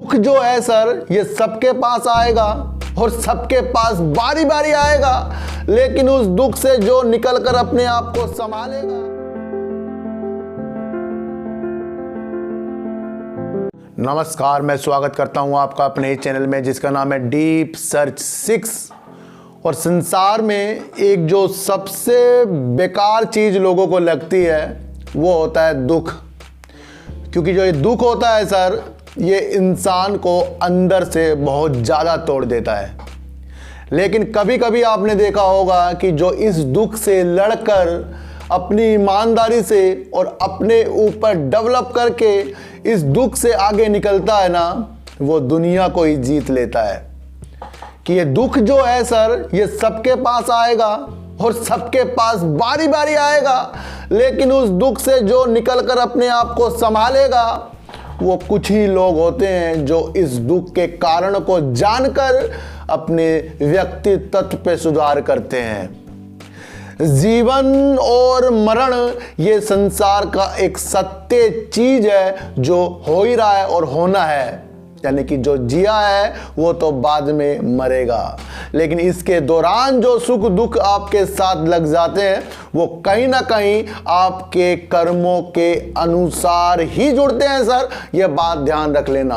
दुख जो है सर ये सबके पास आएगा और सबके पास बारी बारी आएगा, लेकिन उस दुख से जो निकलकर अपने आप को संभालेगा। नमस्कार, मैं स्वागत करता हूं आपका अपने चैनल में जिसका नाम है डीप सर्च 6। और संसार में एक जो सबसे बेकार चीज़ लोगों को लगती है वो होता है दुख। क्योंकि जो ये दुख होता है सर ये इंसान को अंदर से बहुत ज़्यादा तोड़ देता है। लेकिन कभी कभी आपने देखा होगा कि जो इस दुख से लड़कर अपनी ईमानदारी से और अपने ऊपर डेवलप करके इस दुख से आगे निकलता है ना, वो दुनिया को ही जीत लेता है। कि ये दुख जो है सर ये सबके पास आएगा और सबके पास बारी बारी आएगा, लेकिन उस दुख से जो निकलकर अपने आप को संभालेगा वो कुछ ही लोग होते हैं जो इस दुख के कारण को जानकर अपने व्यक्तित्व पे सुधार करते हैं। जीवन और मरण ये संसार का एक सत्य चीज है जो हो ही रहा है और होना है। यानी कि जो जिया है वो तो बाद में मरेगा, लेकिन इसके दौरान जो सुख दुख आपके साथ लग जाते हैं वो कहीं ना कहीं आपके कर्मों के अनुसार ही जुड़ते हैं सर, ये बात ध्यान रख लेना।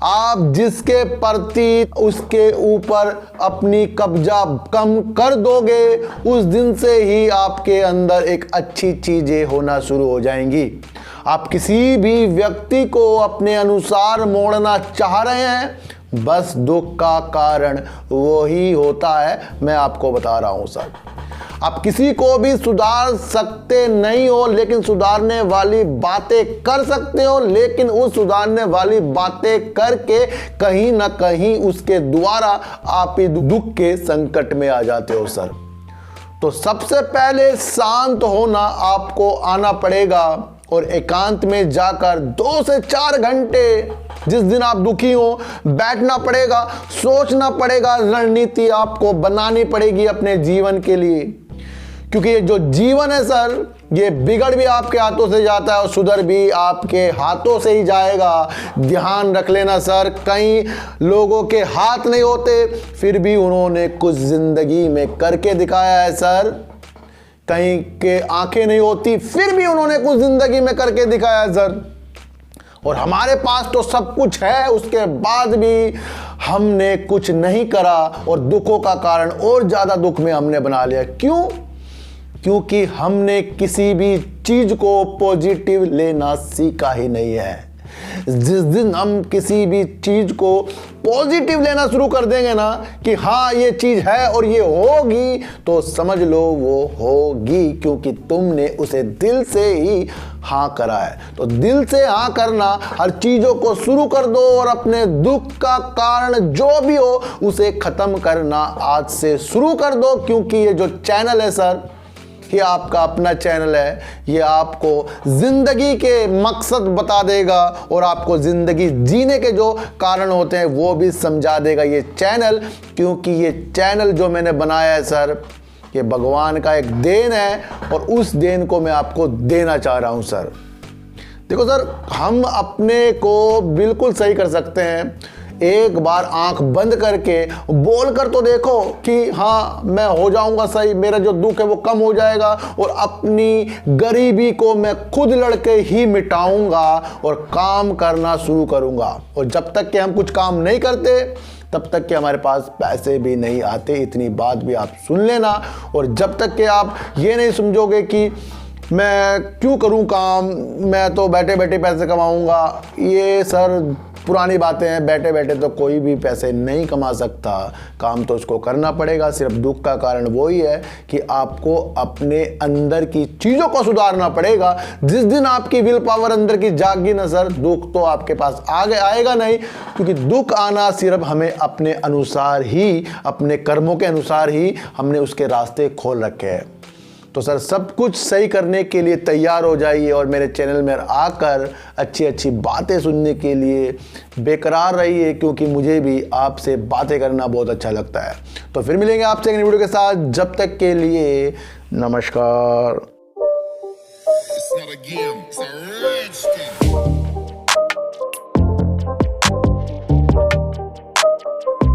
आप जिसके प्रति उसके ऊपर अपनी कब्जा कम कर दोगे उस दिन से ही आपके अंदर एक अच्छी चीजें होना शुरू हो जाएंगी। आप किसी भी व्यक्ति को अपने अनुसार मोड़ना चाह रहे हैं, बस दुख का कारण वो ही होता है। मैं आपको बता रहा हूं सर, आप किसी को भी सुधार सकते नहीं हो, लेकिन सुधारने वाली बातें कर सकते हो। लेकिन उस सुधारने वाली बातें करके कहीं ना कहीं उसके द्वारा आप ही दुख के संकट में आ जाते हो सर। तो सबसे पहले शांत होना आपको आना पड़ेगा और एकांत में जाकर 2 से 4 घंटे जिस दिन आप दुखी हो बैठना पड़ेगा, सोचना पड़ेगा, रणनीति आपको बनानी पड़ेगी अपने जीवन के लिए। क्योंकि ये जो जीवन है सर ये बिगड़ भी आपके हाथों से जाता है और सुधर भी आपके हाथों से ही जाएगा। ध्यान रख लेना सर, कई लोगों के हाथ नहीं होते फिर भी उन्होंने कुछ जिंदगी में करके दिखाया है सर। कहीं के आंखें नहीं होती फिर भी उन्होंने कुछ जिंदगी में करके दिखाया है सर। और हमारे पास तो सब कुछ है, उसके बाद भी हमने कुछ नहीं करा और दुखों का कारण और ज्यादा दुख में हमने बना लिया। क्यों? क्योंकि हमने किसी भी चीज को पॉजिटिव लेना सीखा ही नहीं है। जिस दिन हम किसी भी चीज को पॉजिटिव लेना शुरू कर देंगे ना कि हाँ ये चीज है और ये होगी, तो समझ लो वो होगी, क्योंकि तुमने उसे दिल से ही हाँ करा है। तो दिल से हाँ करना, हर चीजों को शुरू कर दो और अपने दुख का कारण जो भी हो उसे खत्म करना आज से शुरू कर दो। क्योंकि ये जो चैनल है सर ये आपका अपना चैनल है, ये आपको जिंदगी के मकसद बता देगा और आपको जिंदगी जीने के जो कारण होते हैं वो भी समझा देगा ये चैनल। क्योंकि ये चैनल जो मैंने बनाया है सर ये भगवान का एक देन है और उस देन को मैं आपको देना चाह रहा हूं सर। देखो सर, हम अपने को बिल्कुल सही कर सकते हैं। एक बार आंख बंद करके बोल कर तो देखो कि हाँ मैं हो जाऊंगा सही, मेरा जो दुख है वो कम हो जाएगा और अपनी गरीबी को मैं खुद लड़के ही मिटाऊंगा और काम करना शुरू करूंगा। और जब तक कि हम कुछ काम नहीं करते तब तक कि हमारे पास पैसे भी नहीं आते, इतनी बात भी आप सुन लेना। और जब तक कि आप ये नहीं समझोगे कि मैं क्यों करूं काम, मैं तो बैठे बैठे पैसे कमाऊंगा, ये सर पुरानी बातें हैं। बैठे बैठे तो कोई भी पैसे नहीं कमा सकता, काम तो उसको करना पड़ेगा। सिर्फ दुख का कारण वो ही है कि आपको अपने अंदर की चीज़ों को सुधारना पड़ेगा। जिस दिन आपकी विल पावर अंदर की जागी ना सर, दुख तो आपके पास आगे आएगा नहीं। क्योंकि दुख आना सिर्फ हमें अपने अनुसार ही, अपने कर्मों के अनुसार ही हमने उसके रास्ते खोल रखे हैं। तो सर सब कुछ सही करने के लिए तैयार हो जाइए और मेरे चैनल में आकर अच्छी अच्छी बातें सुनने के लिए बेकरार रहिए, क्योंकि मुझे भी आपसे बातें करना बहुत अच्छा लगता है। तो फिर मिलेंगे आपसे एक नई वीडियो के साथ, जब तक के लिए नमस्कार।